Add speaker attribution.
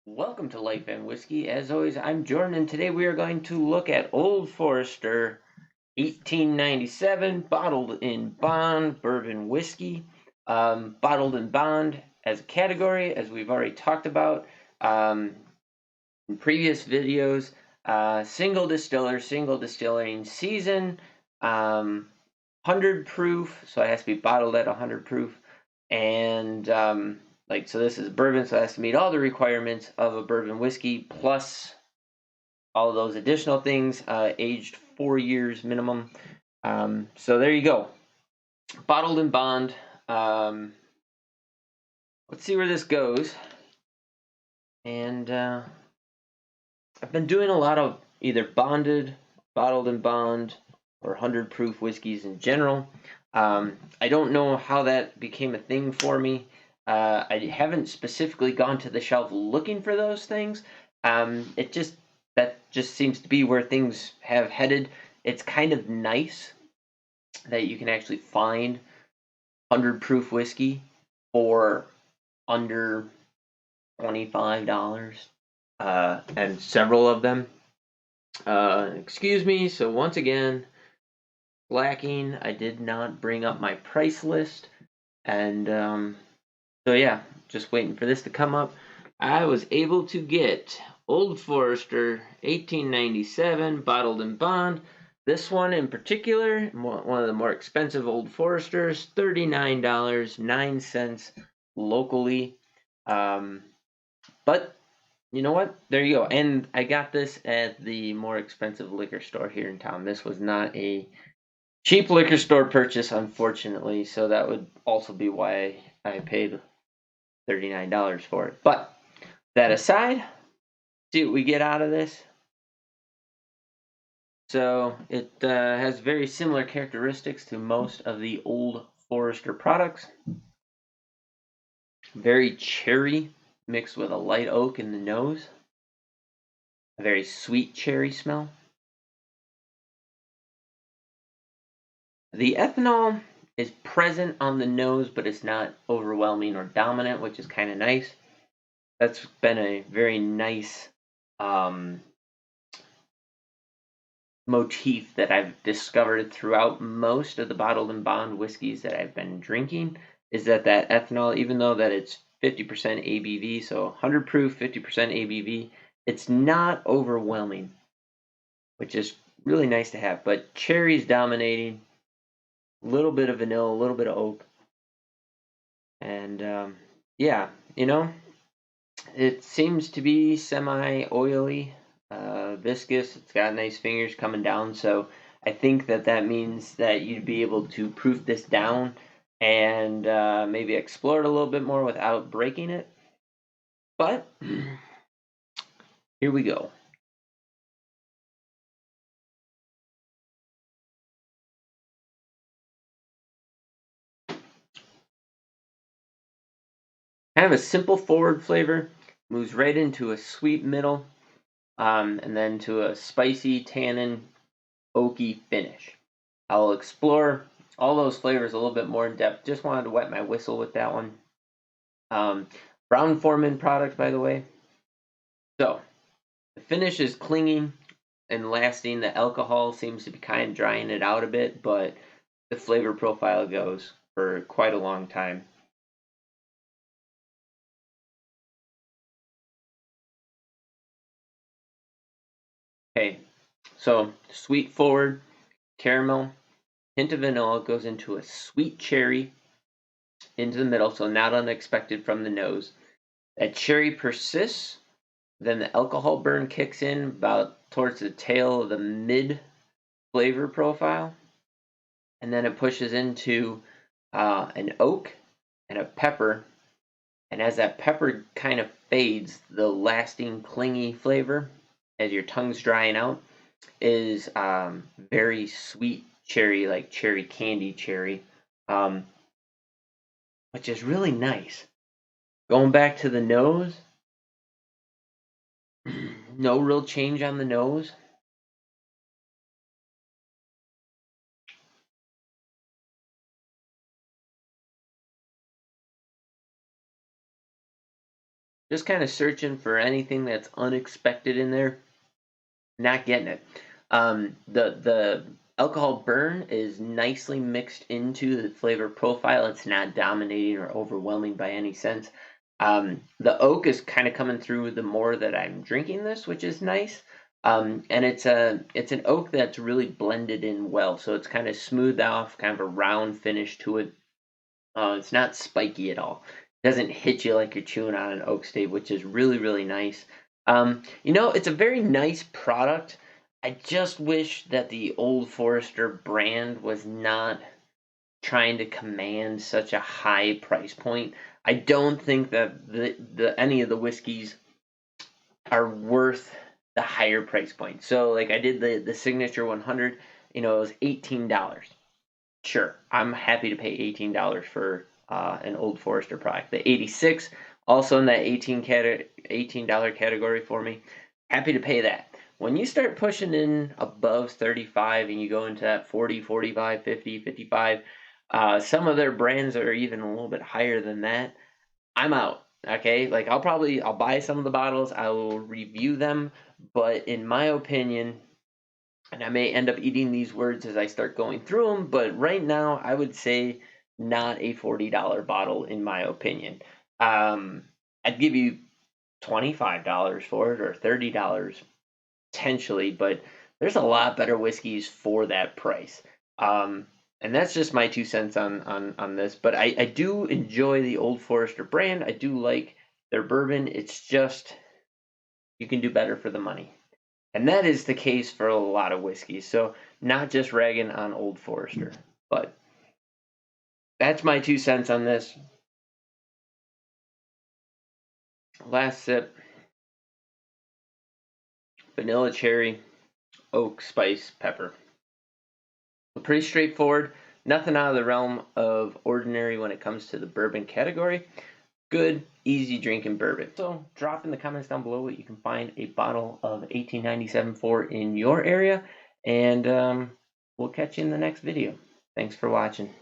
Speaker 1: Welcome to Life and Whiskey. As always, I'm Jordan, and today we are going to look at Old Forester 1897 bottled in bond bourbon whiskey. Bottled in bond as a category, as we've already talked about in previous videos. Single distiller, single distilling season, 100 proof, so it has to be bottled at 100 proof, and so this is bourbon, so it has to meet all the requirements of a bourbon whiskey, plus all of those additional things, aged 4 years minimum. So there you go. Bottled in bond. Let's see where this goes. And I've been doing a lot of either bonded, bottled in bond, or 100 proof whiskeys in general. I don't know how that became a thing for me. I haven't specifically gone to the shelf looking for those things. That just seems to be where things have headed. It's kind of nice that you can actually find 100 proof whiskey for under $25, and several of them. Excuse me. So once again, lacking. I did not bring up my price list, and so yeah, just waiting for this to come up. I was able to get Old Forester 1897 bottled in bond. This one in particular, one of the more expensive Old Foresters, $39.09 locally. But you know what? There you go. And I got this at the more expensive liquor store here in town. This was not a cheap liquor store purchase, unfortunately, so that would also be why I paid $39 for it. But that aside, see what we get out of this. So it has very similar characteristics to most of the Old Forester products. Very cherry mixed with a light oak in the nose. A very sweet cherry smell. The ethanol is present on the nose, but it's not overwhelming or dominant, which is kind of nice. That's been a very nice motif that I've discovered throughout most of the bottled and bond whiskeys that I've been drinking, is that ethanol, even though that it's 50% ABV, so 100 proof, 50% ABV, it's not overwhelming, which is really nice to have. But cherry's dominating, a little bit of vanilla, a little bit of oak, and yeah, it seems to be semi-oily, viscous. It's got nice fingers coming down, so I think that means that you'd be able to proof this down and maybe explore it a little bit more without breaking it. But here we go. Kind of a simple forward flavor, moves right into a sweet middle, and then to a spicy, tannin, oaky finish. I'll explore all those flavors a little bit more in depth. Just wanted to wet my whistle with that one. Brown-Forman product, by the way. So the finish is clinging and lasting. The alcohol seems to be kind of drying it out a bit, but the flavor profile goes for quite a long time. Okay, so sweet forward, caramel, hint of vanilla goes into a sweet cherry into the middle, so not unexpected from the nose. That cherry persists, then the alcohol burn kicks in about towards the tail of the mid flavor profile, and then it pushes into an oak and a pepper. And as that pepper kind of fades, the lasting clingy flavor, as your tongue's drying out, is very sweet cherry, like cherry candy cherry, um, which is really nice. Going back to the nose, no real change on the nose. Just kind of searching for anything that's unexpected in there. Not getting it. The alcohol burn is nicely mixed into the flavor profile. It's not dominating or overwhelming by any sense. The oak is kind of coming through the more that I'm drinking this, which is nice. And it's an oak that's really blended in well, so it's kind of smoothed off, kind of a round finish to it. It's not spiky at all. It doesn't hit you like you're chewing on an oak state, which is really, really nice. It's a very nice product. I just wish that the Old Forester brand was not trying to command such a high price point. I don't think that the any of the whiskeys are worth the higher price point. So like I did the Signature 100, it was $18. Sure, I'm happy to pay $18 for an Old Forester product. The 86, also in that $18 category for me. Happy to pay that. When you start pushing in above 35 and you go into that 40, 45, 50, 55, some of their brands are even a little bit higher than that. I'm out. Okay, like I'll buy some of the bottles, I will review them, but in my opinion, and I may end up eating these words as I start going through them, but right now I would say not a $40 bottle in my opinion. I'd give you $25 for it or $30 potentially, but there's a lot better whiskeys for that price. And that's just my 2 cents on this. But I do enjoy the Old Forester brand. I do like their bourbon. It's just you can do better for the money. And that is the case for a lot of whiskeys. So not just ragging on Old Forester. But that's my 2 cents on this. Last sip. Vanilla cherry, oak, spice, pepper. Pretty straightforward. Nothing out of the realm of ordinary when it comes to the bourbon category. Good, easy drinking bourbon. So drop in the comments down below what you can find a bottle of 1897 for in your area. And we'll catch you in the next video. Thanks for watching.